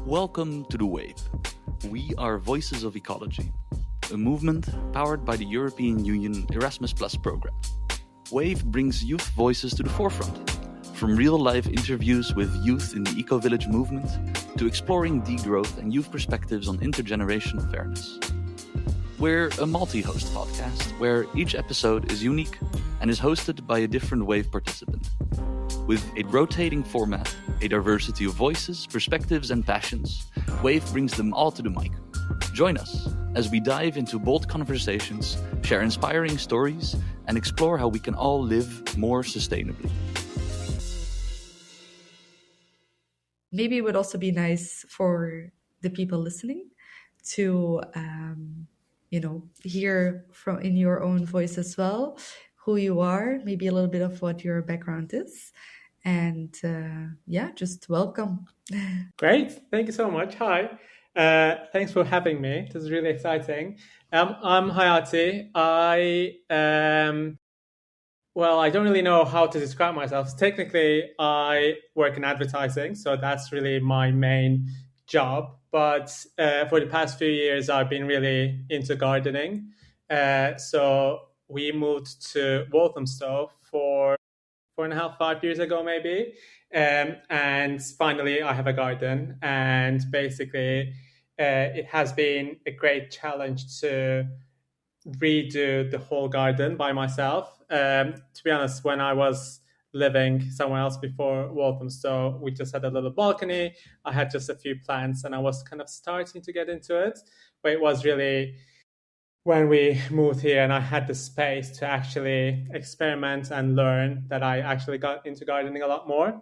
Welcome to The Wave. We are Voices of Ecology, a movement powered by the European Union ERASMUS Plus program. Wave brings youth voices to the forefront, from real-life interviews with youth in the eco-village movement to exploring degrowth and youth perspectives on intergenerational fairness. We're a multi-host podcast where each episode is unique and is hosted by a different Wave participant. With a rotating format, a diversity of voices, perspectives, and passions, Wave brings them all to the mic. Join us as we dive into bold conversations, share inspiring stories, and explore how we can all live more sustainably. Maybe it would also be nice for the people listening to, hear from in your own voice as well, who you are, maybe a little bit of what your background is. And just welcome. Great. Thank you so much. Hi. Thanks for having me. This is really exciting. I'm Hayati. I don't really know how to describe myself. Technically, I work in advertising, so that's really my main job. But for the past few years, I've been really into gardening. So we moved to Walthamstow for 4.5, 5 years ago, maybe. And finally, I have a garden. And basically, it has been a great challenge to redo the whole garden by myself. To be honest, when I was living somewhere else before Walthamstow, we just had a little balcony. I had just a few plants and I was kind of starting to get into it. But it was really when we moved here and I had the space to actually experiment and learn that I actually got into gardening a lot more.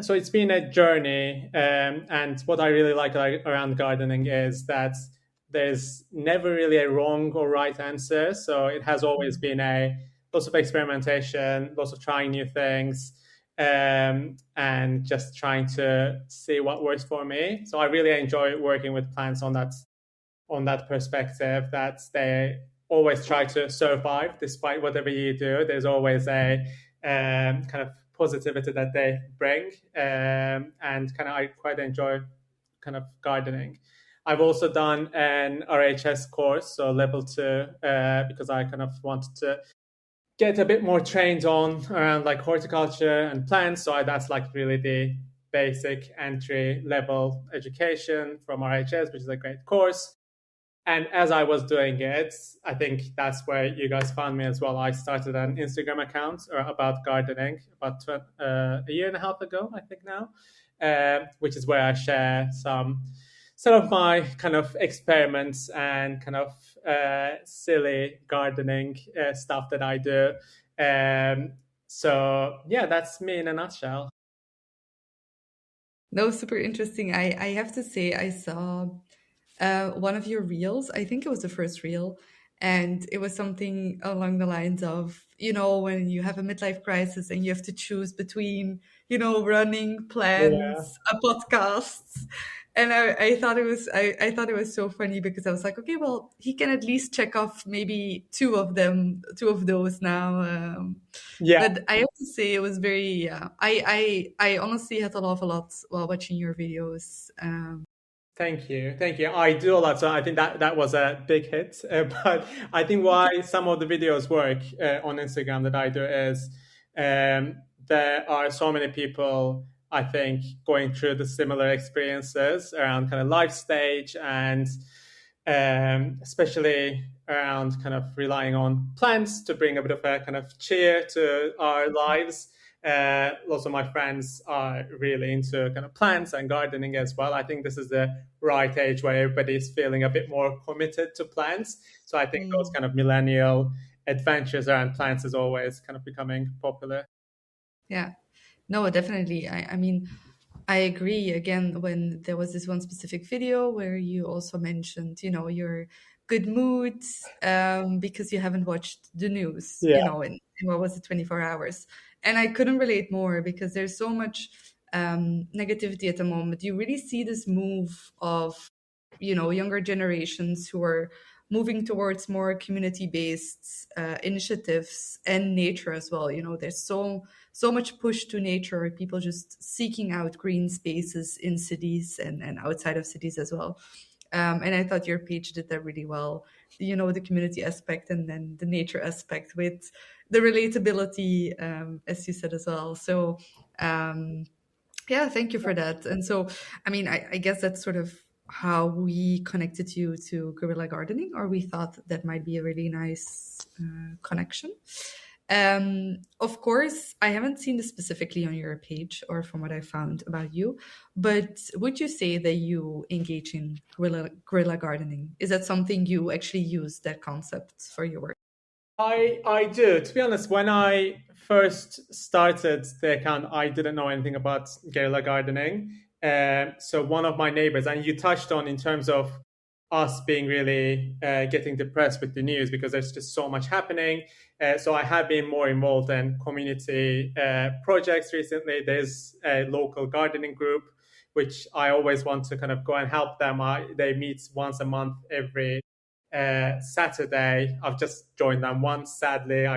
So it's been a journey. And what I really like around gardening is that there's never really a wrong or right answer. So it has always been lots of experimentation, lots of trying new things, and just trying to see what works for me. So I really enjoy working with plants on that perspective, that they always try to survive despite whatever you do. There's always a kind of positivity that they bring, and I quite enjoy kind of gardening. I've also done an RHS course, so level 2, because I kind of wanted to get a bit more trained on around like horticulture and plants. So that's like really the basic entry level education from RHS, which is a great course. And as I was doing it, I think that's where you guys found me as well. I started an Instagram account about gardening about a year and a half ago, I think now, which is where I share some of my kind of experiments and kind of silly gardening stuff that I do. So that's me in a nutshell. No, super interesting. I have to say, I saw one of your reels. I think it was the first reel. And it was something along the lines of, when you have a midlife crisis and you have to choose between, running, plants, podcasts. And I thought it was so funny because I was like, okay, well, he can at least check off maybe two of those now. But I have to say it was very, I honestly had to laugh a lot while watching your videos. Thank you. I do a lot, so I think that was a big hit. But I think why some of the videos work on Instagram that I do is there are so many people, I think, going through the similar experiences around kind of life stage and especially around kind of relying on plants to bring a bit of a kind of cheer to our lives. Lots of my friends are really into kind of plants and gardening as well. I think this is the right age where everybody's feeling a bit more committed to plants. So I think those kind of millennial adventures around plants is always kind of becoming popular. Yeah, no, definitely. I mean, I agree. Again, when there was this one specific video where you also mentioned, your good moods because you haven't watched the news, in what was it, 24 hours. And I couldn't relate more because there's so much negativity at the moment. You really see this move of, younger generations who are moving towards more community-based initiatives and nature as well. There's so much push to nature, people just seeking out green spaces in cities and outside of cities as well. And I thought your page did that really well. The community aspect and then the nature aspect with the relatability, as you said as well. So yeah, thank you for that. And so, I guess that's sort of how we connected you to guerrilla gardening, or we thought that might be a really nice connection. Of course, I haven't seen this specifically on your page or from what I found about you, but would you say that you engage in guerrilla gardening? Is that something you actually use, that concept, for your work? I do. To be honest, when I first started the account, I didn't know anything about guerrilla gardening. So one of my neighbors, and you touched on in terms of us being really getting depressed with the news because there's just so much happening. So I have been more involved in community projects recently. There's a local gardening group, which I always want to kind of go and help them. They meet once a month every Saturday. I've just joined them once. Sadly,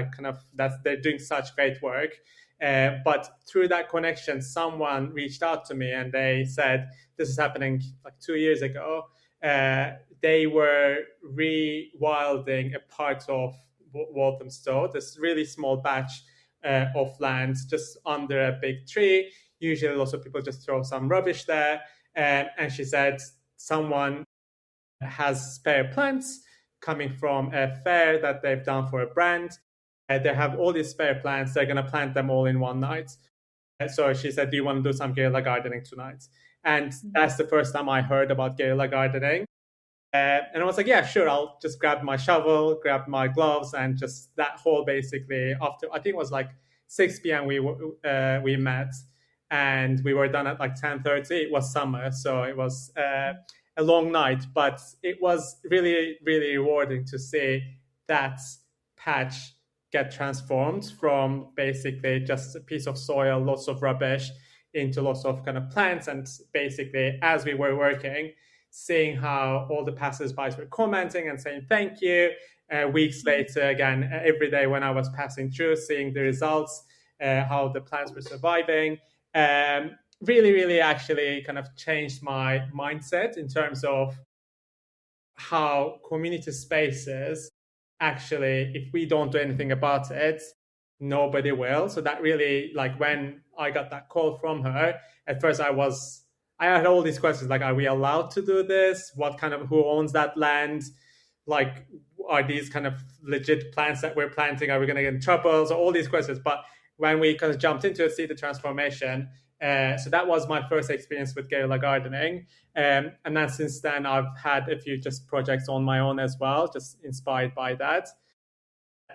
they're doing such great work. But through that connection, someone reached out to me and they said, this is happening like 2 years ago. They were rewilding a part of Walthamstow, this really small batch of land just under a big tree. Usually lots of people just throw some rubbish there. And she said someone has spare plants coming from a fair that they've done for a brand. They have all these spare plants. They're going to plant them all in one night. So she said, do you want to do some guerrilla gardening tonight? And that's the first time I heard about guerrilla gardening. And I was like, yeah, sure. I'll just grab my shovel, grab my gloves, and just that whole basically after, I think it was like 6 p.m. we met, and we were done at like 10:30. It was summer, so it was a long night, but it was really, really rewarding to see that patch get transformed from basically just a piece of soil, lots of rubbish, into lots of kind of plants. And basically, as we were working, seeing how all the passers-by were commenting and saying thank you. Weeks later, again, every day when I was passing through, seeing the results, how the plants were surviving. Really, really actually kind of changed my mindset in terms of how community spaces actually, if we don't do anything about it, nobody will. So that really, like when I got that call from her, at first I had all these questions like, are we allowed to do this? Who owns that land? Like, are these kind of legit plants that we're planting? Are we going to get in trouble? So all these questions. But when we kind of jumped into it, see the transformation. So that was my first experience with guerrilla gardening. And then since then, I've had a few just projects on my own as well, just inspired by that.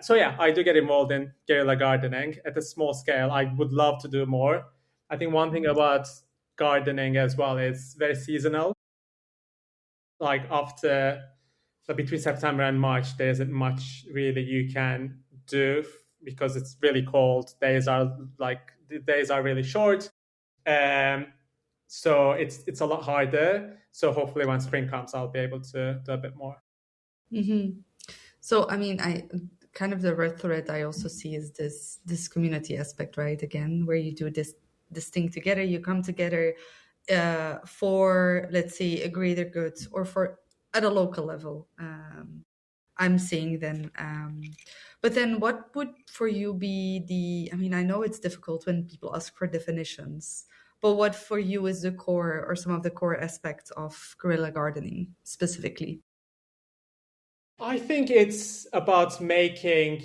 So yeah, I do get involved in guerrilla gardening at a small scale. I would love to do more. I think one thing about gardening as well is very seasonal. Like between September and March, there isn't much really you can do because it's really cold. The days are really short. So it's a lot harder. So hopefully when spring comes, I'll be able to do a bit more. Mm-hmm. So, I kind of the red thread I also see is this community aspect, right? Again, where you do this thing together, you come together for, let's say, a greater good or for at a local level. I'm saying then, but then what would for you be I know it's difficult when people ask for definitions, but what for you is the core or some of the core aspects of guerrilla gardening specifically? I think it's about I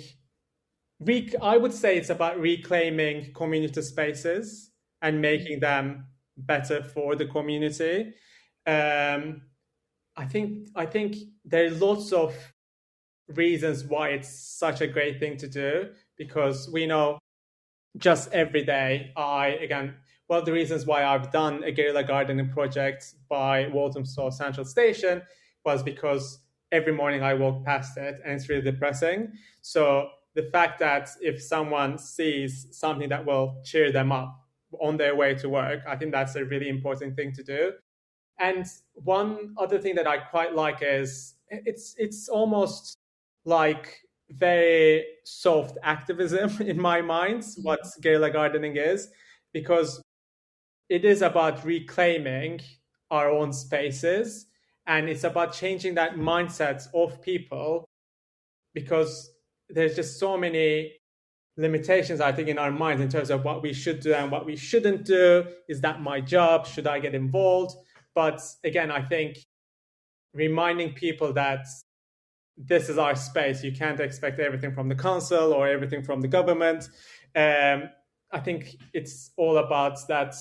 would say it's about reclaiming community spaces and making them better for the community. I think there are lots of reasons why it's such a great thing to do, because we know just every day one of the reasons why I've done a guerrilla gardening project by Walthamstow Central Station was because every morning I walk past it and it's really depressing. So the fact that if someone sees something that will cheer them up on their way to work, I think that's a really important thing to do. And one other thing that I quite like is it's almost like very soft activism in my mind, what guerrilla gardening is, because it is about reclaiming our own spaces, and it's about changing that mindset of people, because there's just so many limitations, I think, in our minds in terms of what we should do and what we shouldn't do. Is that my job? Should I get involved? But again, I think reminding people that this is our space. You can't expect everything from the council or everything from the government. I think it's all about that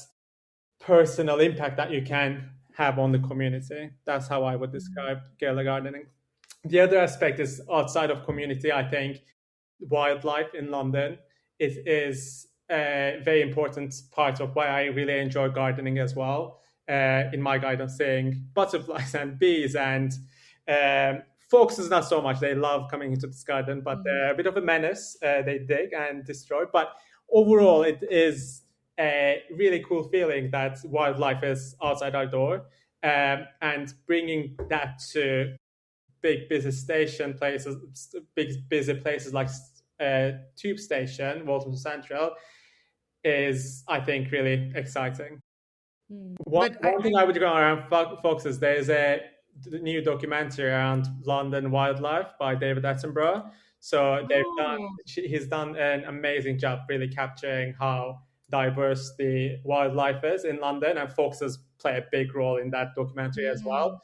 personal impact that you can have on the community. That's how I would describe guerrilla gardening. The other aspect is outside of community. I think wildlife in London is a very important part of why I really enjoy gardening as well. In my garden, seeing butterflies and bees and foxes, not so much. They love coming into this garden, but they're a bit of a menace. They dig and destroy. But overall, it is a really cool feeling that wildlife is outside our door, and bringing that to big busy station places, big busy places like Tube Station, Walton Central, is, I think, really exciting. One thing I would go around foxes, there's a new documentary around London wildlife by David Attenborough. So he's done an amazing job really capturing how diverse the wildlife is in London, and foxes play a big role in that documentary as well.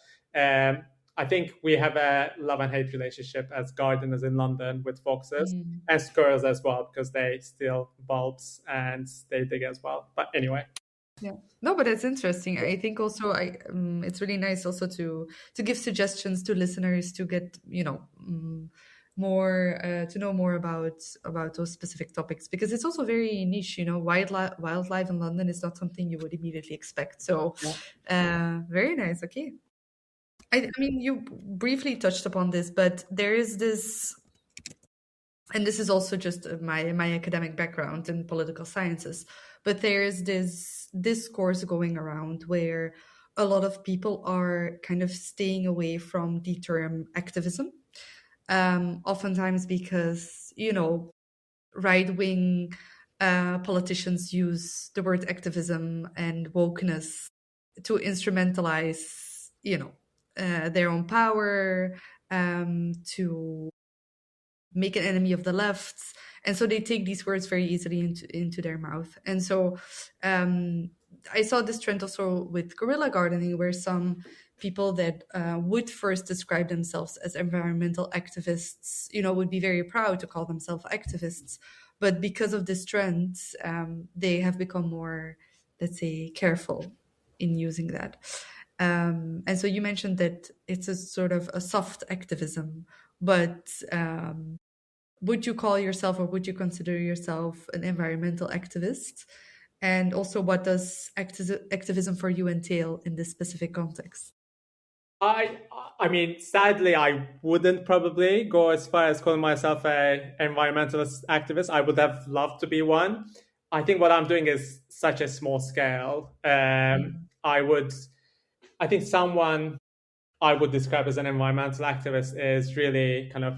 I think we have a love and hate relationship as gardeners in London with foxes and squirrels as well, because they steal bulbs and they dig as well. But anyway. Yeah, no, but it's interesting. I think also it's really nice also to give suggestions to listeners to get more to know more about those specific topics, because it's also very niche. Wildlife in London is not something you would immediately expect. So very nice. Okay. I mean, you briefly touched upon this, but there is this, and this is also just my academic background in political sciences, but there is this discourse going around where a lot of people are kind of staying away from the term activism, oftentimes because, right-wing politicians use the word activism and wokeness to instrumentalize, their own power, to make an enemy of the left. And so they take these words very easily into their mouth. And so I saw this trend also with guerrilla gardening, where some people that would first describe themselves as environmental activists, would be very proud to call themselves activists. But because of this trend, they have become more, let's say, careful in using that. And so you mentioned that it's a sort of a soft activism, but would you call yourself, or would you consider yourself, an environmental activist? And also, what does activism for you entail in this specific context? I mean, sadly, I wouldn't probably go as far as calling myself an environmentalist activist. I would have loved to be one. I think what I'm doing is such a small scale. I think someone I would describe as an environmental activist is really kind of,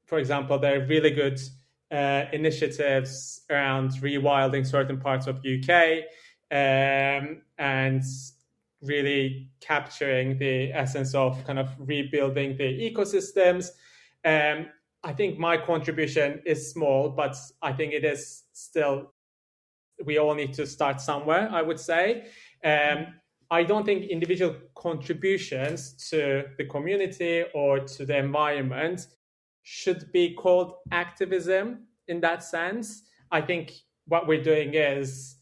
for example, there are really good initiatives around rewilding certain parts of UK, and really capturing the essence of kind of rebuilding the ecosystems. I think my contribution is small, but I think it is still, we all need to start somewhere, I would say. I don't think individual contributions to the community or to the environment should be called activism in that sense. I think what we're doing is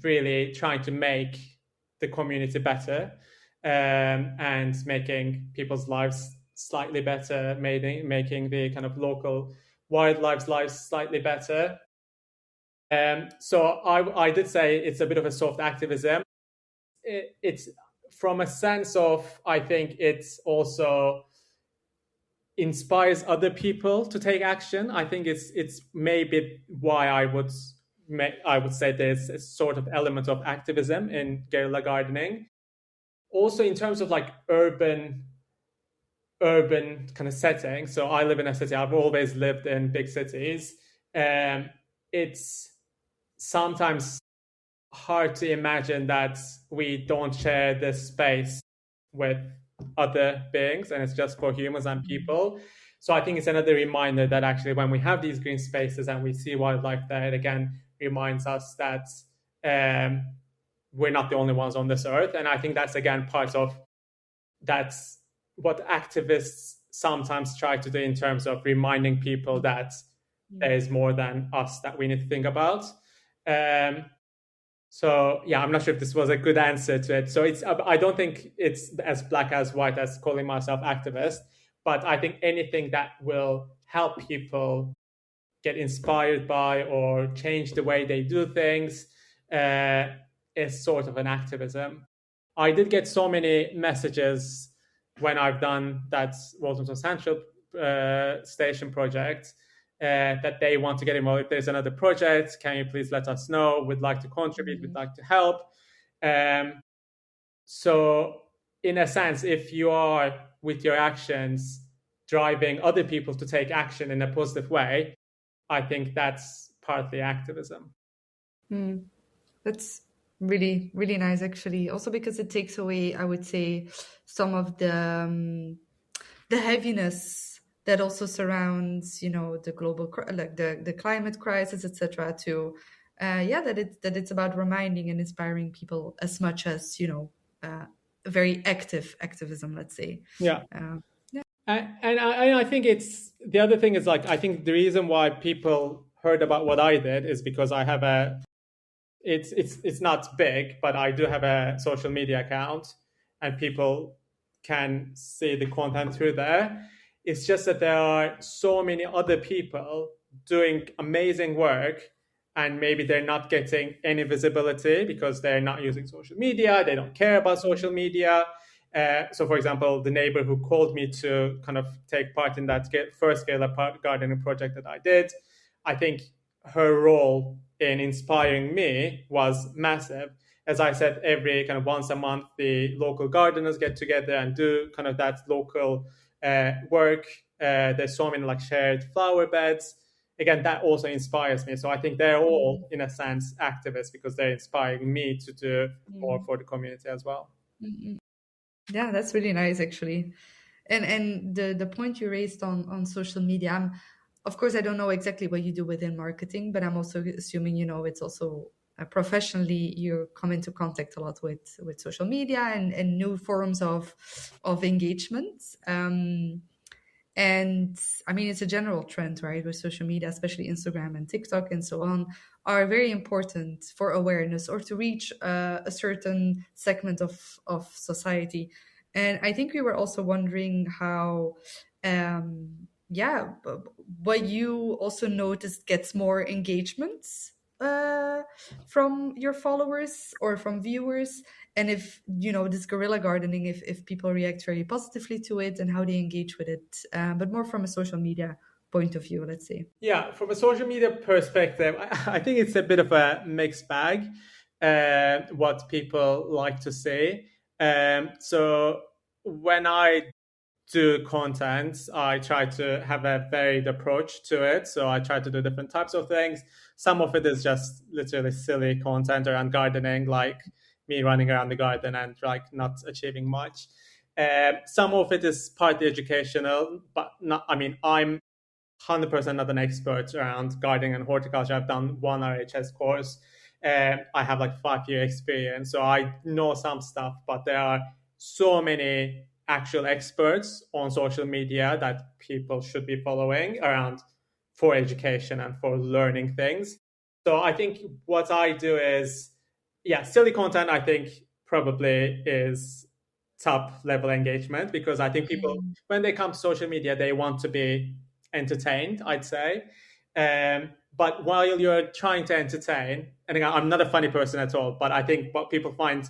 really trying to make the community better, and making people's lives slightly better, making the kind of local wildlife's lives slightly better. So I did say it's a bit of a soft activism. It's from a sense of, I think it's also inspires other people to take action. I think it's maybe why I would say there's a sort of element of activism in guerrilla gardening. Also, in terms of like urban urban kind of setting. So I live in a city. I've always lived in big cities. It's sometimes hard to imagine that we don't share this space with other beings and it's just for humans and people. So I think it's another reminder that actually when we have these green spaces and we see wildlife there, it again reminds us that we're not the only ones on this earth. And I think that's again part of that's what activists sometimes try to do in terms of reminding people that there is more than us that we need to think about. So yeah, I'm not sure if this was a good answer to it. So I don't think it's as black as white as calling myself activist, but I think anything that will help people get inspired by or change the way they do things is sort of an activism. I did get so many messages when I've done that Walthamstow Central Station project that they want to get involved. If there's another project, can you please let us know? We'd like to contribute, we'd like to help. So in a sense, if you are with your actions driving other people to take action in a positive way, I think that's partly activism. That's really, really nice, actually. Also because it takes away, I would say, some of the heaviness that also surrounds, the global, like the climate crisis, etc. To, that it's about reminding and inspiring people as much as very active activism, let's say. Yeah. And I think it's the other thing is like I think the reason why people heard about what I did is because I have it's not big, but I do have a social media account and people can see the content through there. It's just that there are so many other people doing amazing work and maybe they're not getting any visibility because they're not using social media, they don't care about social media. So, for example, the neighbor who called me to kind of take part in that first Guerrilla gardening project that I did, I think her role in inspiring me was massive. As I said, every kind of once a month, the local gardeners get together and do kind of that local work. There's so many like shared flower beds. Again, that also inspires me. So I think they're all, in a sense, activists because they're inspiring me to do more for the community as well. Yeah, that's really nice, actually. And the point you raised on social media, of course, I don't know exactly what you do within marketing, but I'm also assuming, it's also professionally you come into contact a lot with social media and new forms of engagement. And I mean, it's a general trend, right? With social media, especially Instagram and TikTok and so on, are very important for awareness or to reach a certain segment of society. And I think we were also wondering how, what you also noticed gets more engagements from your followers or from viewers, and if this guerrilla gardening, if people react very positively to it and how they engage with it, but more from a social media point of view, let's say. Yeah, from a social media perspective, I think it's a bit of a mixed bag, what people like to say. So when I do content, I try to have a varied approach to it. So I try to do different types of things. Some of it is just literally silly content around gardening, like me running around the garden and like not achieving much. Some of it is partly educational, but not. I mean, I'm 100% not an expert around gardening and horticulture. I've done one RHS course. I have like 5-year experience, so I know some stuff. But there are so many actual experts on social media that people should be following around for education and for learning things. So I think what I do is, silly content I think probably is top level engagement because I think people, when they come to social media, they want to be entertained, I'd say. But while you're trying to entertain, and again, I'm not a funny person at all, but I think what people find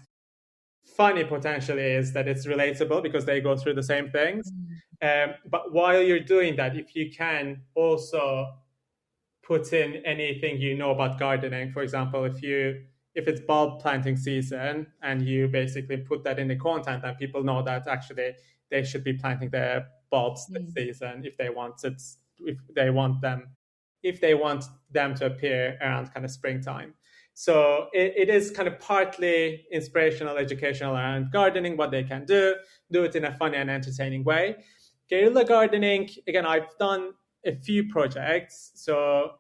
funny potentially is that it's relatable because they go through the same things. But while you're doing that, if you can also put in anything you know about gardening, for example, if it's bulb planting season and you basically put that in the content and people know that actually they should be planting their bulbs this season if they want them to appear around kind of springtime. So it is kind of partly inspirational, educational around gardening, what they can do it in a funny and entertaining way. Guerrilla gardening, again, I've done a few projects. So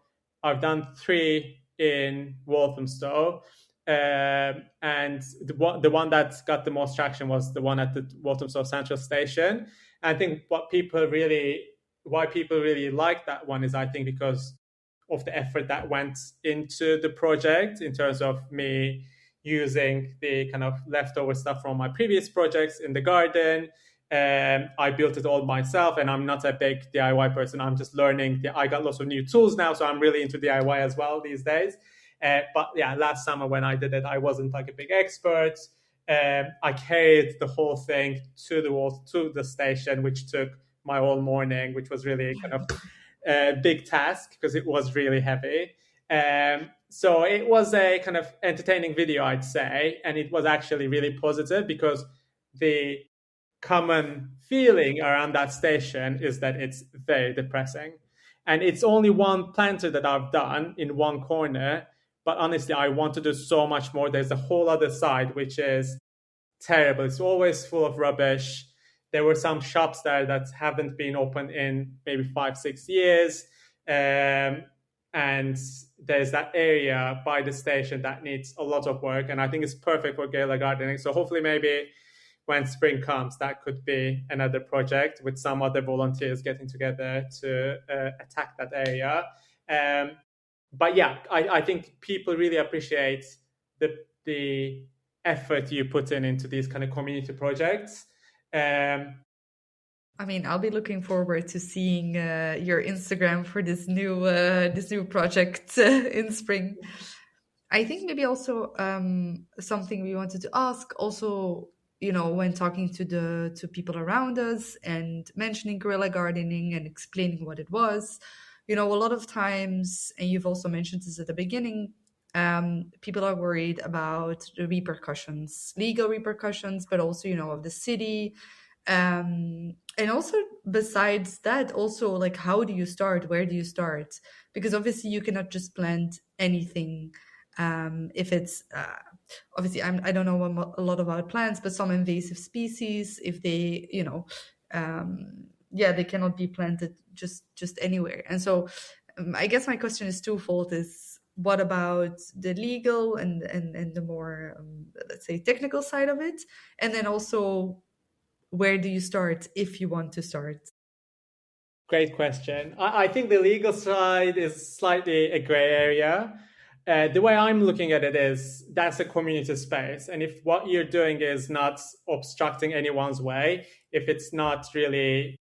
I've done 3 in Walthamstow. And the one that got the most traction was the one at the Walthamstow Central Station. And I think why people really like that one is, I think, because of the effort that went into the project in terms of me using the kind of leftover stuff from my previous projects in the garden. I built it all myself, and I'm not a big DIY person. I'm just learning. I got lots of new tools now, so I'm really into DIY as well these days. But yeah, last summer when I did it, I wasn't like a big expert. I carried the whole thing to the station, which took my whole morning, which was really kind of a big task because it was really heavy. So it was a kind of entertaining video, I'd say, and it was actually really positive because the common feeling around that station is that it's very depressing. And it's only one planter that I've done in one corner, but honestly, I want to do so much more. There's a whole other side, which is terrible. It's always full of rubbish. There were some shops there that haven't been open in maybe 5-6 years. And there's that area by the station that needs a lot of work. And I think it's perfect for guerrilla gardening. So hopefully maybe when spring comes, that could be another project with some other volunteers getting together to attack that area. But yeah, I think people really appreciate the effort you put into these kind of community projects. I mean, I'll be looking forward to seeing your Instagram for this new project in spring. I think maybe also something we wanted to ask also, you know, when talking to people around us and mentioning guerrilla gardening and explaining what it was, you know, a lot of times, and you've also mentioned this at the beginning, people are worried about the repercussions, legal repercussions, but also, you know, of the city. And also besides that, also like, how do you start? Where do you start? Because obviously you cannot just plant anything. If it's obviously I don't know a lot about plants, but some invasive species, if they, you know, they cannot be planted just anywhere. And so I guess my question is twofold: is what about the legal and the more let's say technical side of it, and then also where do you start if you want to start? Great question. I think the legal side is slightly a gray area. The way I'm looking at it is that's a community space. And if what you're doing is not obstructing anyone's way, if it's not really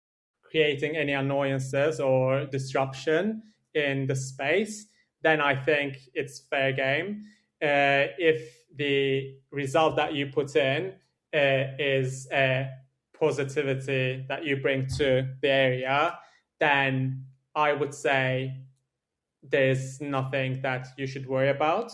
creating any annoyances or disruption in the space, then I think it's fair game. If the result that you put in is a positivity that you bring to the area, then I would say there's nothing that you should worry about.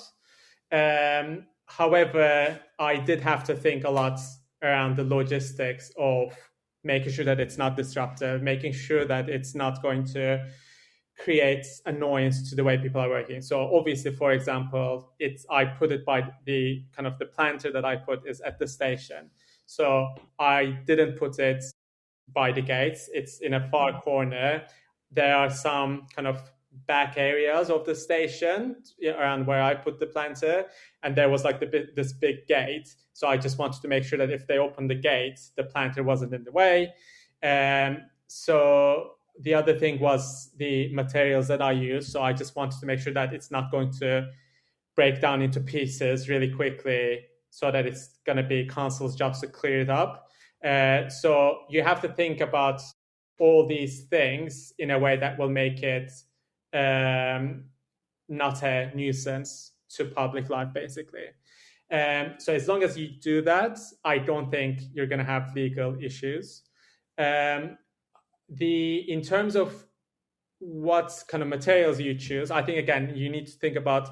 However, I did have to think a lot around the logistics of making sure that it's not disruptive, making sure that it's not going to create annoyance to the way people are working. So obviously, for example, I put it by the kind of the planter that I put is at the station. So I didn't put it by the gates. It's in a far corner. There are some kind of back areas of the station around where I put the planter, and there was like this big gate. So I just wanted to make sure that if they opened the gate, the planter wasn't in the way. So the other thing was the materials that I use. So I just wanted to make sure that it's not going to break down into pieces really quickly, so that it's going to be council's jobs to clear it up. So you have to think about all these things in a way that will make it not a nuisance to public life, basically. So as long as you do that, I don't think you're going to have legal issues. In terms of what kind of materials you choose, I think, again, you need to think about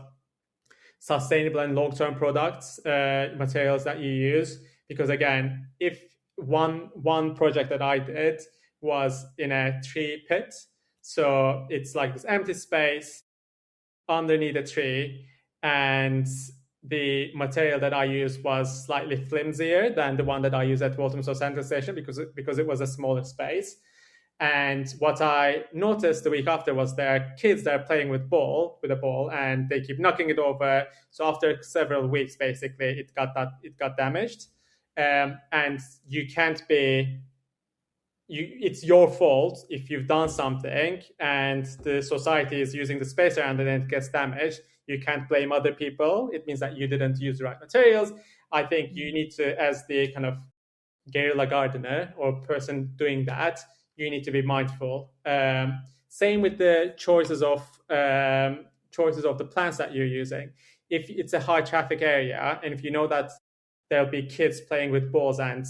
sustainable and long-term products, materials that you use. Because again, if one project that I did was in a tree pit. So it's like this empty space underneath a tree, and the material that I used was slightly flimsier than the one that I use at Walthamstow Central Station because it was a smaller space. And what I noticed the week after was there are kids that are playing with a ball, and they keep knocking it over. So after several weeks, basically, it got damaged, and you can't be. It's your fault if you've done something and the society is using the space around it and it gets damaged. You can't blame other people. It means that you didn't use the right materials. I think you need to, as the kind of guerrilla gardener or person doing that, you need to be mindful. Same with the choices of the plants that you're using. If it's a high traffic area and if you know that there'll be kids playing with balls and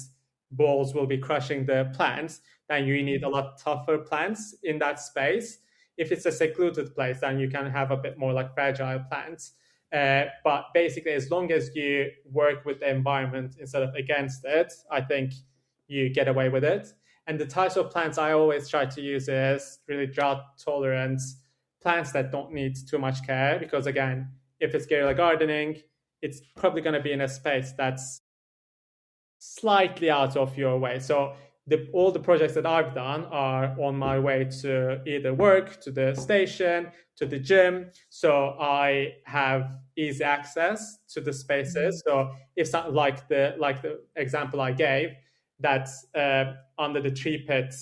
balls will be crushing the plants, then you need a lot tougher plants in that space. If it's a secluded place, then you can have a bit more like fragile plants. But basically, as long as you work with the environment instead of against it, I think you get away with it. And the types of plants I always try to use is really drought tolerant plants that don't need too much care. Because again, if it's guerrilla gardening, it's probably going to be in a space that's slightly out of your way. So all the projects that I've done are on my way to either work, to the station, to the gym. So I have easy access to the spaces. So if something like the example I gave, that's under the tree pit,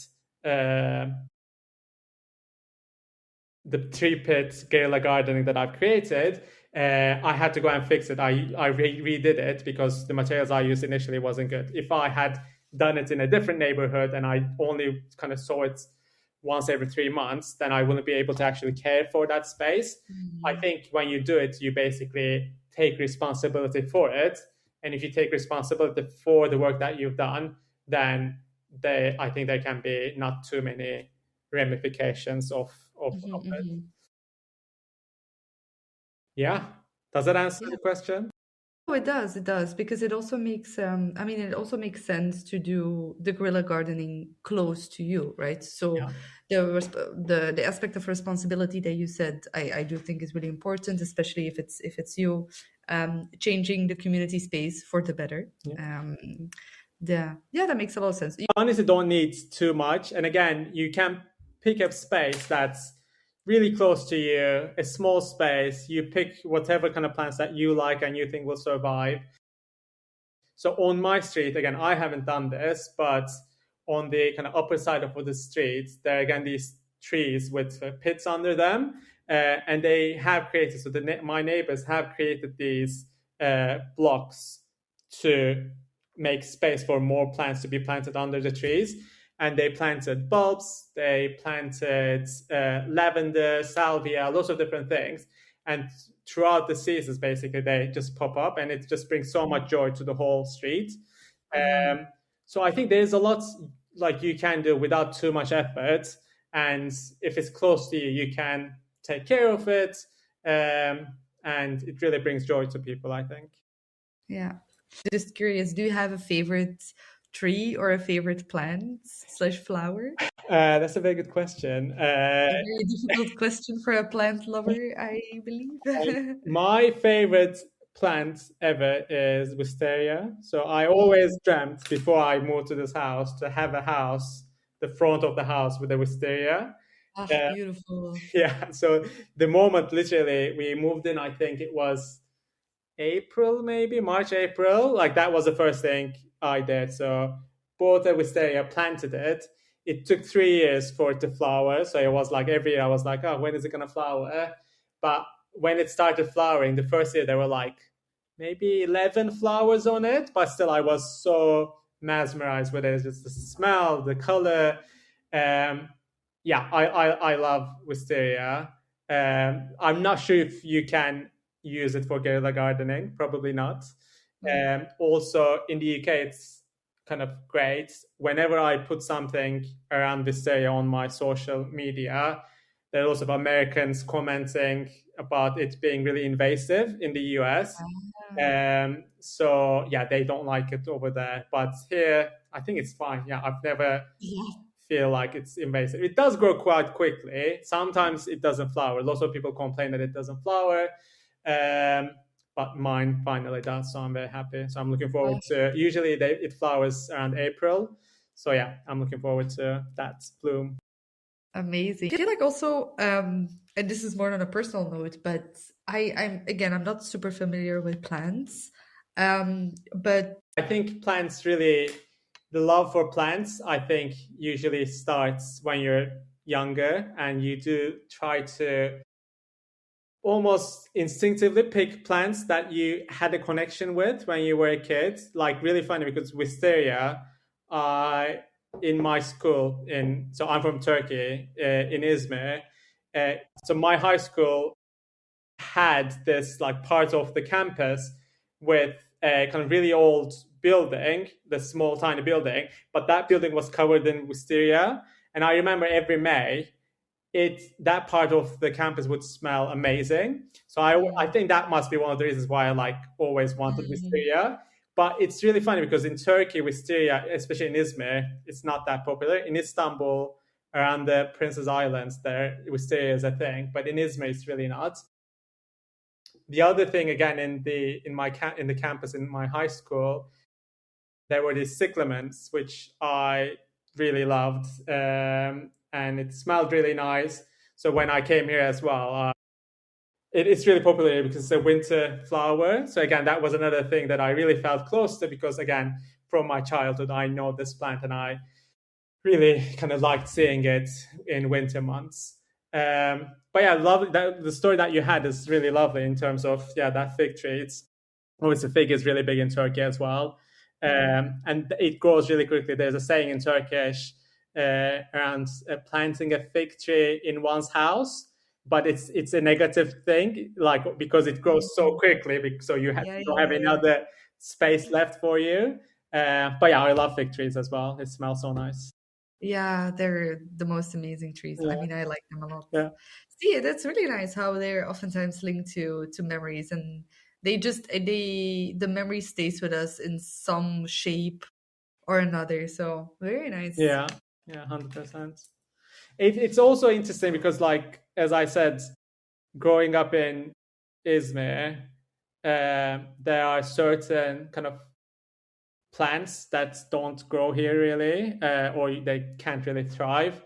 guerrilla gardening that I've created, I had to go and fix it. I redid it because the materials I used initially wasn't good. If I had done it in a different neighborhood and I only kind of saw it once every 3 months, then I wouldn't be able to actually care for that space. I think when you do it, you basically take responsibility for it. And if you take responsibility for the work that you've done, then I think there can be not too many ramifications of it. Yeah. Does that answer the question? Oh, it does, because it also makes it also makes sense to do the guerrilla gardening close to you, right? So the aspect of responsibility that you said, I do think is really important, especially if it's you changing the community space for the better. That makes a lot of sense. You honestly don't need too much, and again, you can pick up space that's really close to you, a small space. You pick whatever kind of plants that you like and you think will survive. So on my street, again, I haven't done this, but on the kind of upper side of the street, there are again these trees with pits under them, and they have created. So my neighbors have created these blocks to make space for more plants to be planted under the trees. And they planted bulbs, they planted lavender, salvia, lots of different things. And throughout the seasons, basically, they just pop up, and it just brings so much joy to the whole street. So I think there's a lot like you can do without too much effort. And if it's close to you, you can take care of it. And it really brings joy to people, I think. Yeah. Just curious, do you have a favorite tree or a favorite plant/flower? That's a very good question. A very difficult question for a plant lover, I believe. My favorite plant ever is wisteria. So I always dreamt before I moved to this house to have a house, the front of the house with a wisteria. Beautiful. Yeah. So the moment literally we moved in, I think it was April, maybe March, April. Like that was the first thing I did. So bought a wisteria, planted it. It took 3 years for it to flower. So it was like every year I was like, oh, when is it going to flower? But when it started flowering, the first year there were like maybe 11 flowers on it. But still, I was so mesmerized with it. It's just the smell, the color. I love wisteria. I'm not sure if you can use it for guerrilla gardening, probably not. Also in the UK, it's kind of great. Whenever I put something around wisteria on my social media, there are lots of Americans commenting about it being really invasive in the US. So yeah, they don't like it over there. But here, I think it's fine. Yeah, I've never feel like it's invasive. It does grow quite quickly. Sometimes it doesn't flower. Lots of people complain that it doesn't flower. But mine finally does, so I'm very happy. So I'm looking forward to, usually it flowers around April. So yeah, I'm looking forward to that bloom. Amazing. I feel like also, and this is more on a personal note, but I'm not super familiar with plants. But I think plants really, the love for plants, I think usually starts when you're younger, and you do try to almost instinctively pick plants that you had a connection with when you were a kid. Like, really funny, because wisteria, in my school, so I'm from Turkey, in Izmir. So my high school had this like part of the campus with a kind of really old building, the small tiny building, but that building was covered in wisteria. And I remember every May, that part of the campus would smell amazing. So I think that must be one of the reasons why I like always wanted wisteria. But it's really funny because in Turkey, wisteria, especially in Izmir, it's not that popular. In Istanbul, around the Princess Islands, there wisteria is a thing, but in Izmir, it's really not. The other thing, again, in the campus in my high school, there were these cyclamens, which I really loved, and it smelled really nice. So when I came here as well, it's really popular because it's a winter flower. So again, that was another thing that I really felt close to, because again, from my childhood, I know this plant and I really kind of liked seeing it in winter months. But yeah, the story that you had is really lovely in terms of that fig tree. It's obviously, fig is really big in Turkey as well, and it grows really quickly. There's a saying in Turkish around planting a fig tree in one's house, but it's a negative thing, like, because it grows so quickly, so you don't have any other space left for you. But yeah, I love fig trees as well. It smells so nice. Yeah, they're the most amazing trees. Yeah. I mean, I like them a lot. Yeah. See, that's really nice how they're oftentimes linked to memories, and the memory stays with us in some shape or another. So very nice. Yeah, 100%. It's also interesting because, like, as I said, growing up in Izmir, there are certain kind of plants that don't grow here really, or they can't really thrive.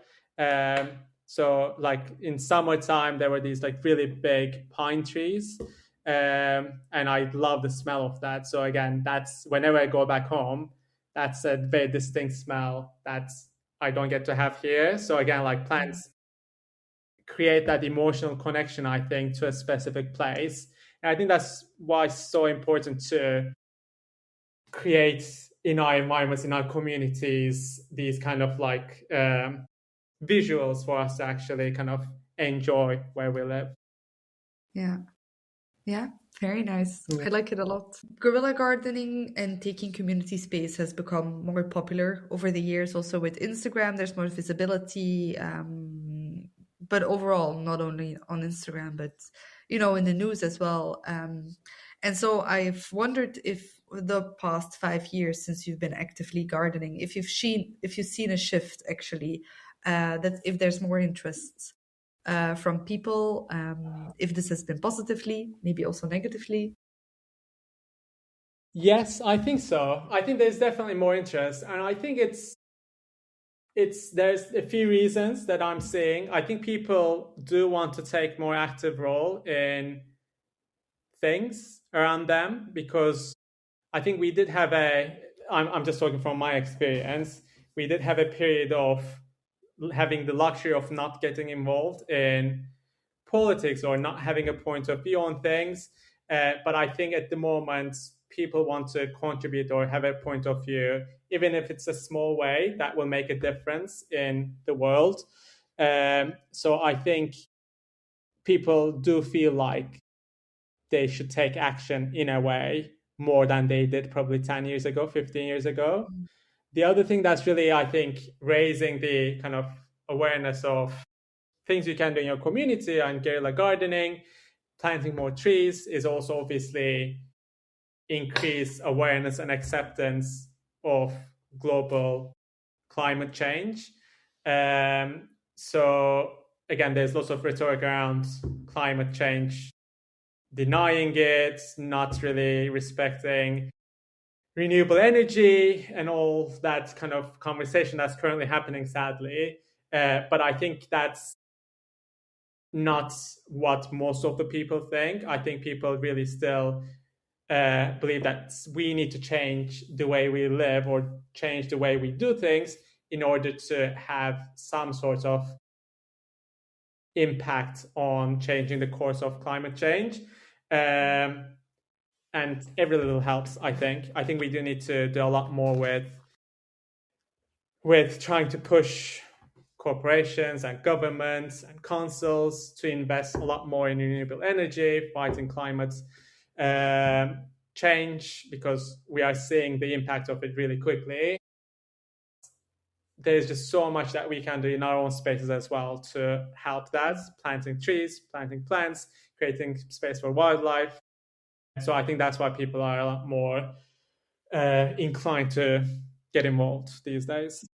So like in summertime, there were these like really big pine trees, and I love the smell of that. So again, that's whenever I go back home, that's a very distinct smell that I don't get to have here. So again, like, plants create that emotional connection, I think, to a specific place. And I think that's why it's so important to create in our environments, in our communities, these kind of like visuals for us to actually kind of enjoy where we live. Yeah, very nice. I like it a lot. Guerrilla gardening and taking community space has become more popular over the years. Also with Instagram, there's more visibility. But overall, not only on Instagram, but in the news as well. And so I've wondered if the past 5 years since you've been actively gardening, if you've seen a shift actually, that if there's more interest from people, if this has been positively, maybe also negatively. Yes, I think so. I think there's definitely more interest, and I think there's a few reasons that I'm seeing. I think people do want to take more active role in things around them, because I think we did have I'm just talking from my experience, we did have a period of having the luxury of not getting involved in politics or not having a point of view on things. But I think at the moment, people want to contribute or have a point of view, even if it's a small way, that will make a difference in the world. So I think people do feel like they should take action in a way more than they did probably 10 years ago, 15 years ago. The other thing that's really, I think, raising the kind of awareness of things you can do in your community and guerrilla gardening, planting more trees, is also obviously increase awareness and acceptance of global climate change. So again, there's lots of rhetoric around climate change, denying it, not really respecting renewable energy, and all that kind of conversation that's currently happening, sadly. But I think that's not what most of the people think. I think people really still believe that we need to change the way we live or change the way we do things in order to have some sort of impact on changing the course of climate change. And every little helps, I think. I think we do need to do a lot more with trying to push corporations and governments and councils to invest a lot more in renewable energy, fighting climate change, because we are seeing the impact of it really quickly. There's just so much that we can do in our own spaces as well to help that, planting trees, planting plants, creating space for wildlife. So I think that's why people are a lot more inclined to get involved these days.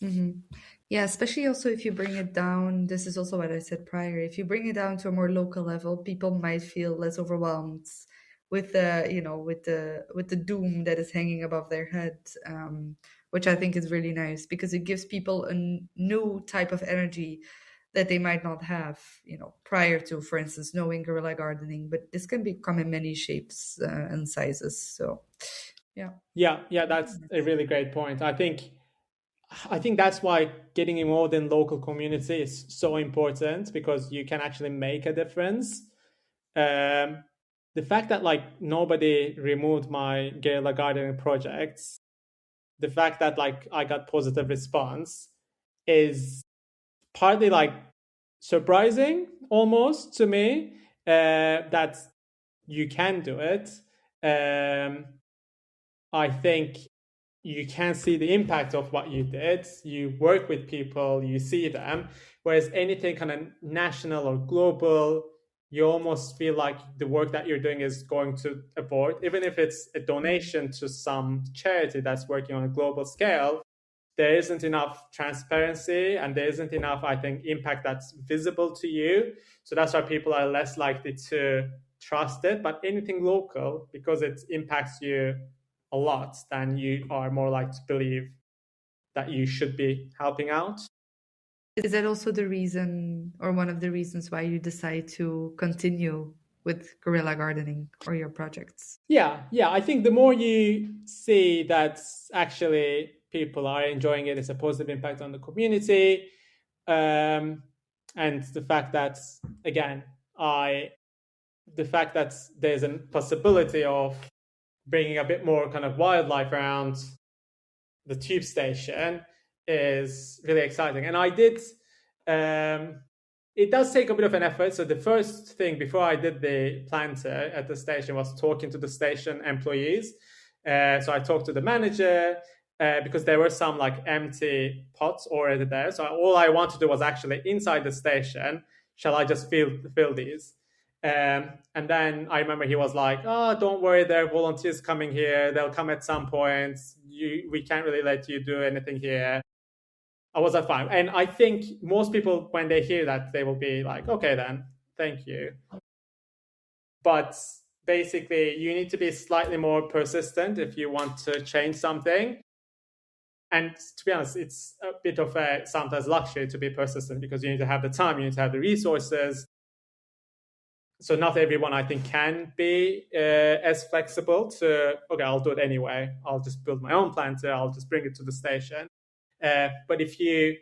Mm-hmm. Yeah, especially also if you bring it down, this is also what I said prior, if you bring it down to a more local level, people might feel less overwhelmed with the, with the doom that is hanging above their head, which I think is really nice because it gives people a new type of energy that they might not have, prior to, for instance, knowing guerrilla gardening. But this can become in many shapes and sizes. So, yeah. Yeah, that's a really great point. I think that's why getting involved in local community is so important, because you can actually make a difference. The fact that nobody removed my guerrilla gardening projects, the fact that I got positive response is partly surprising almost to me, that you can do it. I think you can see the impact of what you did. You work with people, you see them. Whereas anything kind of national or global, you almost feel like the work that you're doing is going to abort. Even if it's a donation to some charity that's working on a global scale, there isn't enough transparency and there isn't enough, I think, impact that's visible to you. So that's why people are less likely to trust it. But anything local, because it impacts you a lot, then you are more likely to believe that you should be helping out. Is that also the reason, or one of the reasons, why you decide to continue with guerrilla gardening or your projects? Yeah. I think the more you see that actually people are enjoying it, it's a positive impact on the community, and the fact that, again, the fact that there's a possibility of bringing a bit more kind of wildlife around the tube station is really exciting. And I did, it does take a bit of an effort. So the first thing before I did the planter at the station was talking to the station employees. So I talked to the manager because there were some empty pots already there. So all I wanted to do was actually inside the station, shall I just fill these? And then I remember he was like, "Oh, don't worry, there are volunteers coming here. They'll come at some point. We can't really let you do anything here." I was like, fine. And I think most people, when they hear that, they will be like, "Okay, then, thank you." But basically, you need to be slightly more persistent if you want to change something. And to be honest, it's a bit of a sometimes luxury to be persistent, because you need to have the time, you need to have the resources. So not everyone, I think, can be as flexible to, okay, I'll do it anyway. I'll just build my own planter. I'll just bring it to the station. But if you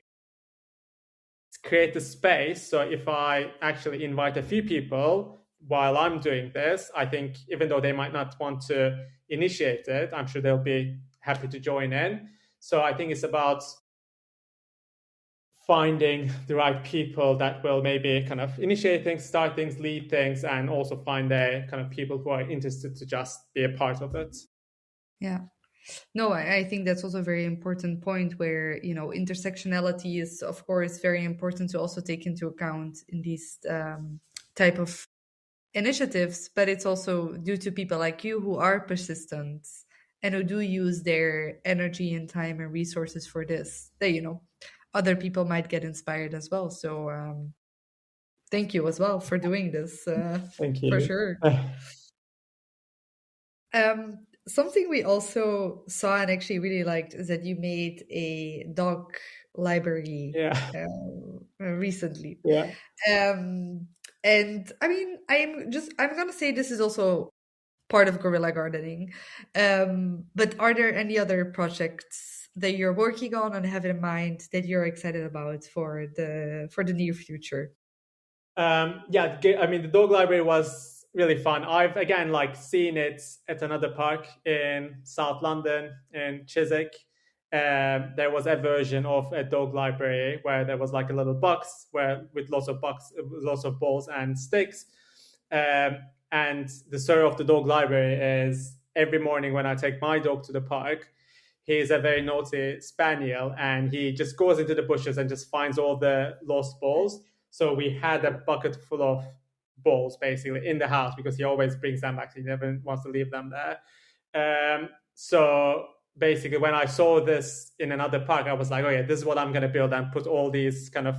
create the space, so if I actually invite a few people while I'm doing this, I think even though they might not want to initiate it, I'm sure they'll be happy to join in. So I think it's about finding the right people that will maybe kind of initiate things, start things, lead things, and also find the kind of people who are interested to just be a part of it. Yeah. No, I think that's also a very important point where, intersectionality is, of course, very important to also take into account in these type of initiatives, but it's also due to people like you who are persistent and who do use their energy and time and resources for this, that, other people might get inspired as well. So thank you as well for doing this. Thank For you. sure. Something we also saw and actually really liked is that you made a dog library Yeah. recently. Yeah. And I mean, I'm gonna say this is also part of guerrilla gardening. But are there any other projects that you're working on and have in mind that you're excited about for the near future? Yeah, I mean, the dog library was really fun. I've again seen it at another park in South London in Chiswick. There was a version of a dog library where there was like a little box with lots of balls and sticks. And the story of the dog library is every morning when I take my dog to the park, he's a very naughty spaniel and he just goes into the bushes and just finds all the lost balls. So we had a bucket full of balls basically in the house because he always brings them back. He never wants to leave them there. So basically when I saw this in another park, I was like, oh yeah, this is what I'm going to build and put all these kind of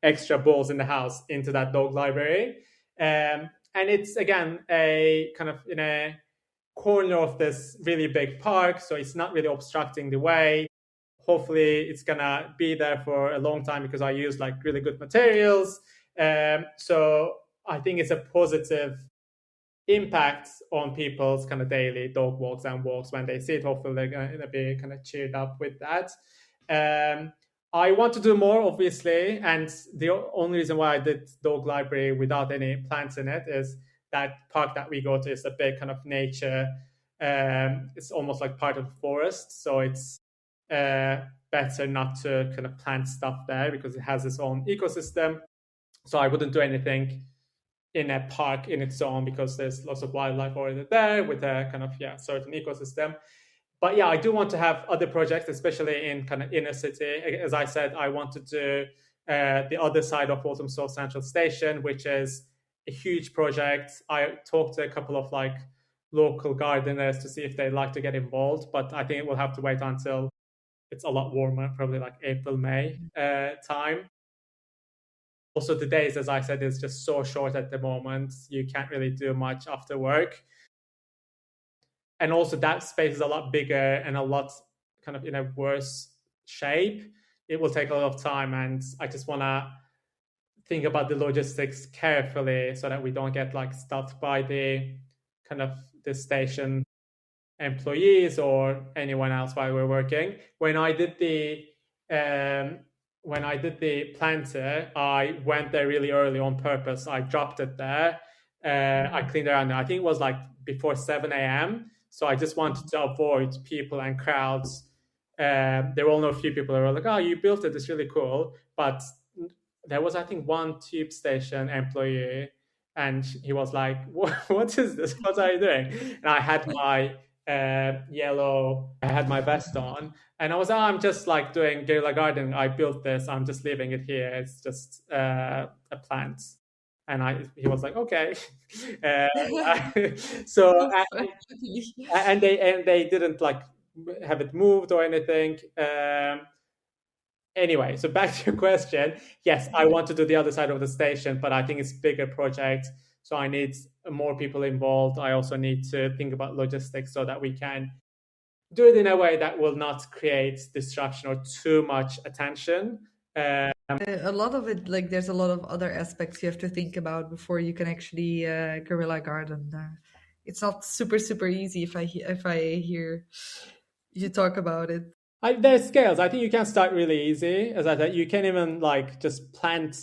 extra balls in the house into that dog library. And it's again a kind of in a corner of this really big park, so it's not really obstructing the way. Hopefully it's gonna be there for a long time because I use like really good materials. So I think it's a positive impact on people's kind of daily dog walks and walks when they see it. Hopefully they're gonna be kind of cheered up with that. I want to do more, obviously, and the only reason why I did dog library without any plants in it is that park that we go to is a big kind of nature. It's almost like part of the forest, so it's better not to kind of plant stuff there because it has its own ecosystem. So I wouldn't do anything in a park in its own because there's lots of wildlife already there with a kind of certain ecosystem. But yeah, I do want to have other projects, especially in kind of inner city. As I said, I want to do the other side of Walthamstow Central Station, which is a huge project. I talked to a couple of like local gardeners to see if they'd like to get involved, but I think it will have to wait until it's a lot warmer, probably like April, May time. Also, the days, as I said, is just so short at the moment. You can't really do much after work. And also that space is a lot bigger and a lot kind of in a worse shape. It will take a lot of time, and I just want to think about the logistics carefully so that we don't get like stopped by the kind of the station employees or anyone else while we're working. When I did the planter, I went there really early on purpose. I dropped it there. I cleaned around there. I think it was like before 7 a.m. So I just wanted to avoid people and crowds. There were only a few people who were like, oh, you built it. It's really cool. But there was, I think, one tube station employee. And he was like, what is this? What are you doing? And I had my I had my vest on. And I was, I'm just like doing guerrilla gardening. I built this. I'm just leaving it here. It's just a plant. And he was like, okay. So and they didn't like have it moved or anything. Anyway, so back to your question. Yes, I want to do the other side of the station, but I think it's a bigger project. So I need more people involved. I also need to think about logistics so that we can do it in a way that will not create disruption or too much attention. A lot of it, like there's a lot of other aspects you have to think about before you can actually guerrilla garden. It's not super easy if I hear you talk about it. There's scales. I think you can start really easy. As I said, you can even like just plant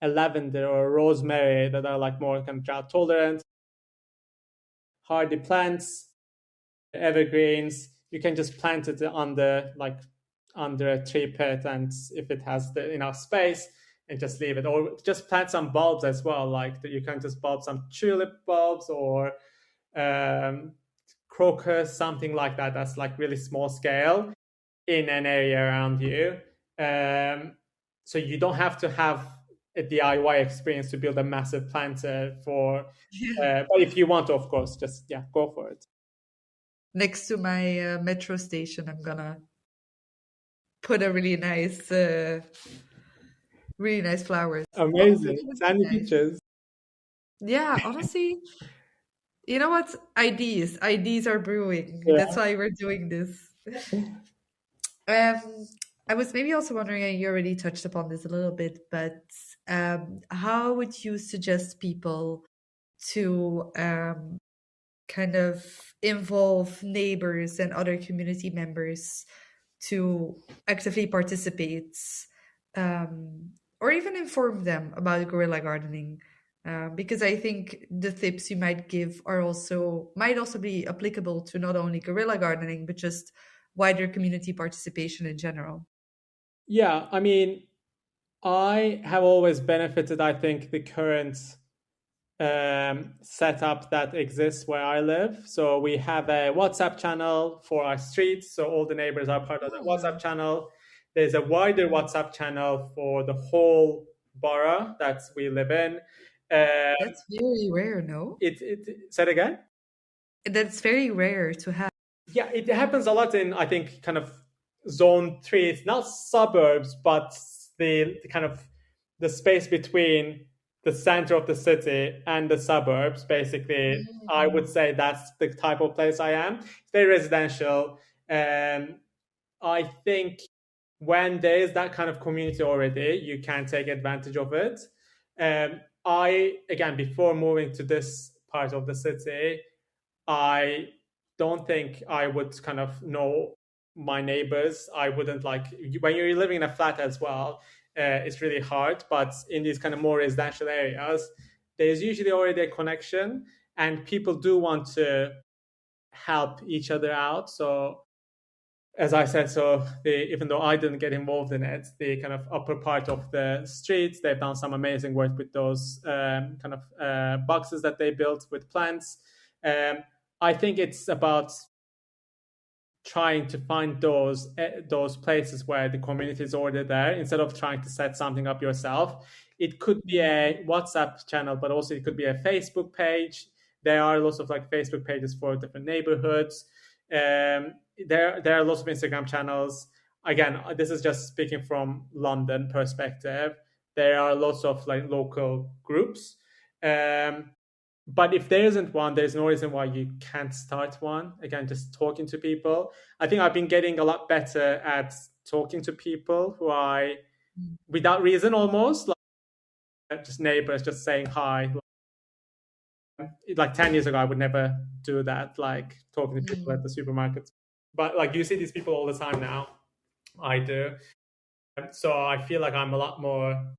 a lavender or a rosemary that are like more kind of drought tolerant, hardy plants, evergreens. You can just plant it under a tree pit, and if it has enough space, and just leave it, or just plant some bulbs as well. Like you can just bulb some tulip bulbs or crocus, something like that. That's like really small scale in an area around you. So you don't have to have a DIY experience to build a massive planter for. But if you want to, of course, just go for it. Next to my metro station, I'm gonna put a really nice flowers. Honestly, Amazing. it was Send me really nice. pictures. Yeah, honestly, you know what? Ideas are brewing. That's Yeah. why we're doing this. Um, I was maybe also wondering, and you already touched upon this a little bit, but how would you suggest people to kind of involve neighbors and other community members to actively participate, or even inform them about guerrilla gardening? Because I think the tips you might give might also be applicable to not only guerrilla gardening, but just wider community participation in general. Yeah, I mean, I have always benefited, I think, the current setup that exists where I live. So we have a WhatsApp channel for our streets. So all the neighbors are part of the WhatsApp Oh, channel. There's a wider WhatsApp channel for the whole borough that we live in. that's very rare, no? Say it again? That's very rare to have. Yeah, it happens a lot in, I think, kind of zone three. It's not suburbs, but the kind of the space between the center of the city and the suburbs. Basically, I would Mm. say that's the type of place I am. It's very residential. And I think when there is that kind of community already, you can take advantage of it. Again, before moving to this part of the city, I don't think I would kind of know my neighbors. I wouldn't like when you're living in a flat as well. It's really hard, but in these kind of more residential areas, there's usually already a connection, and people do want to help each other out. So, as I said, even though I didn't get involved in it, the kind of upper part of the streets, they've done some amazing work with those kind of boxes that they built with plants. Um, I think it's about trying to find those places where the community is already there instead of trying to set something up yourself. It could be a WhatsApp channel, but also it could be a Facebook page. There are lots of like Facebook pages for different neighborhoods. There are lots of Instagram channels. Again, this is just speaking from London perspective. There are lots of like local groups. But if there isn't one, there's no reason why you can't start one. Again, just talking to people. I think I've been getting a lot better at talking to people without reason almost, like just neighbors, just saying hi. Like 10 years ago, I would never do that, like talking to people at Mm. the supermarket. But like you see these people all the time now. I do. So I feel like I'm a lot more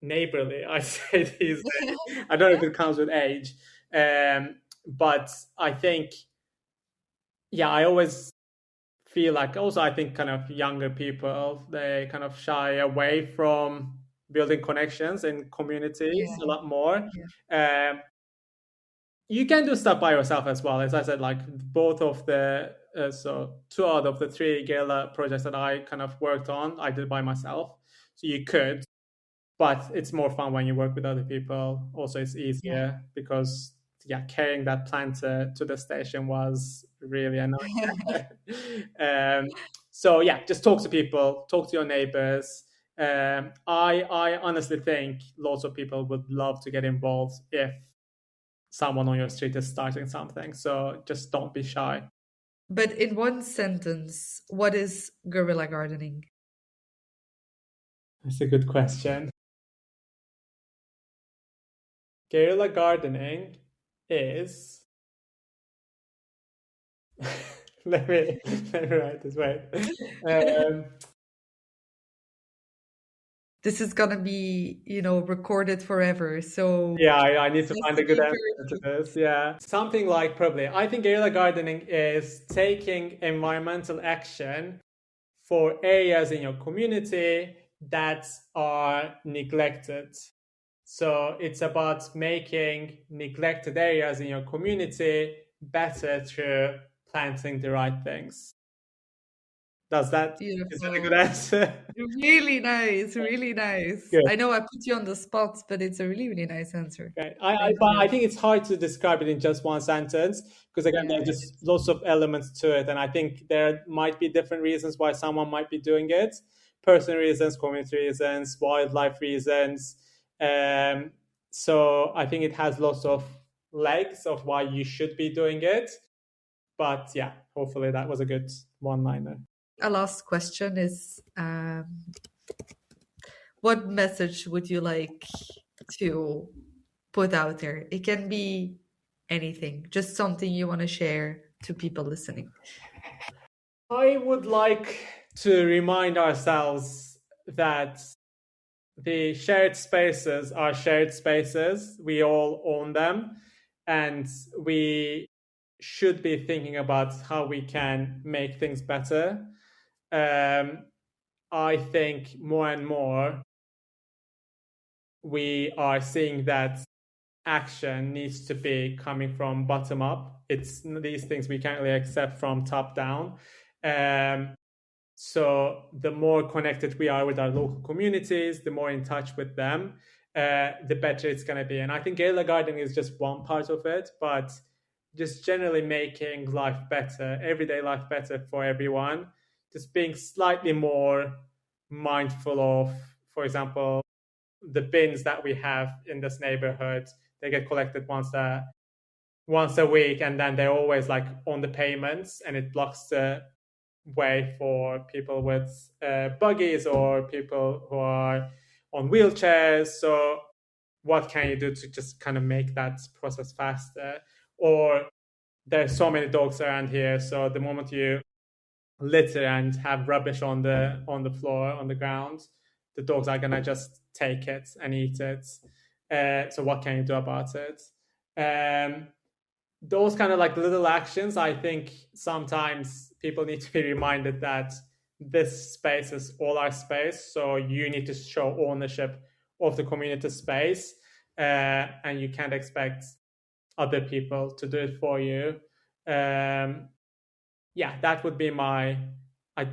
neighborly, I say these days. I don't know if it comes with age. But I think, yeah, I always feel like also I think kind of younger people, they kind of shy away from building connections in communities Yeah, a lot more. yeah. Um, you can do stuff by yourself as well. As I said, like both of so two out of the three Guerrilla projects that I kind of worked on, I did by myself. So you could, but it's more fun when you work with other people. Also, it's Yeah. easier because yeah, carrying that plant to the station was really annoying. um, so yeah, just talk to people, talk to your neighbors. I honestly think lots of people would love to get involved if someone on your street is starting something. So just don't be shy. But in one sentence, what is guerrilla gardening? That's a good question. Guerrilla gardening is let me write this. Wait. Um, This is gonna be, recorded forever. So yeah, I need to just find to a good be answer to this. Yeah, something like probably. I think guerrilla gardening is taking environmental action for areas in your community that are neglected. So it's about making neglected areas in your community better through planting the right things. Is that a Beautiful. good answer? Really nice, really nice. Good. I know I put you on the spot, but it's a really, really nice answer. Okay. Thank But you. I think it's hard to describe it in just one sentence because, again, Yeah. there's just lots of elements to it. And I think there might be different reasons why someone might be doing it: personal reasons, community reasons, wildlife reasons. So I think it has lots of legs of why you should be doing it. But yeah, hopefully that was a good one-liner. A last question is, what message would you like to put out there? It can be anything, just something you want to share to people listening. I would like to remind ourselves that the shared spaces are shared spaces. We all own them, and we should be thinking about how we can make things better. I think more and more we are seeing that action needs to be coming from bottom up. It's these things we can't really accept from top down. So the more connected we are with our local communities, the more in touch with them, the better it's going to be. And I think guerrilla gardening is just one part of it, but just generally making life better, everyday life better for everyone, just being slightly more mindful of, for example, the bins that we have in this neighborhood. They get collected once a week, and then they're always like on the pavements, and it blocks the way for people with buggies or people who are on wheelchairs. So what can you do to just kind of make that process faster? Or there's so many dogs around here, so the moment you litter and have rubbish on the floor, on the ground, the dogs are gonna just take it and eat it. So what can you do about it? Those kind of like little actions, I think sometimes people need to be reminded that this space is all our space. So you need to show ownership of the community space, and you can't expect other people to do it for you. Yeah, that would be my. I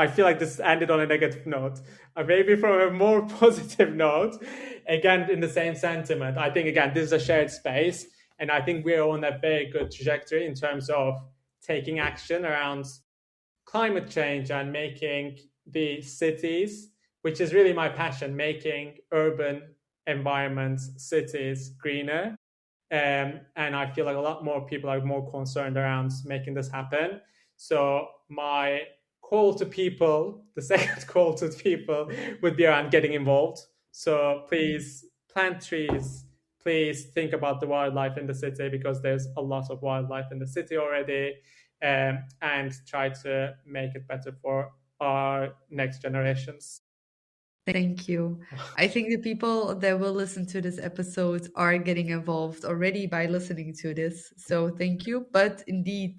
feel like this ended on a negative note. Maybe from a more positive note, again, in the same sentiment, I think, again, this is a shared space. And I think we're on a very good trajectory in terms of taking action around climate change and making the cities, which is really my passion, making urban environments, cities greener. And I feel like a lot more people are more concerned around making this happen. So my call to people, the second call to people, would be around getting involved. So please plant trees. Please think about the wildlife in the city, because there's a lot of wildlife in the city already, and try to make it better for our next generations. Thank you. I think the people that will listen to this episode are getting involved already by listening to this. So thank you. But indeed,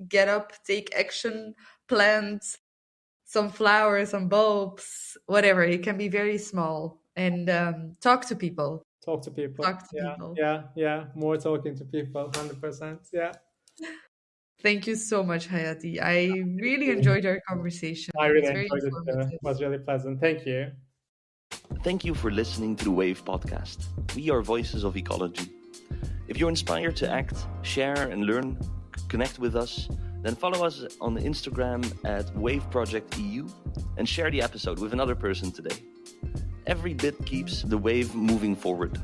get up, take action, plant some flowers, some bulbs, whatever. It can be very small. And talk to people. Talk to people. People. Yeah. More talking to people, 100%. Yeah. Thank you so much, Hayati. I really enjoyed our conversation. I really enjoyed it too. It was really pleasant. Thank you. Thank you for listening to the WAVE podcast. We are Voices of Ecology. If you're inspired to act, share and learn, connect with us, then follow us on Instagram at WaveProjectEU and share the episode with another person today. Every bit keeps the wave moving forward.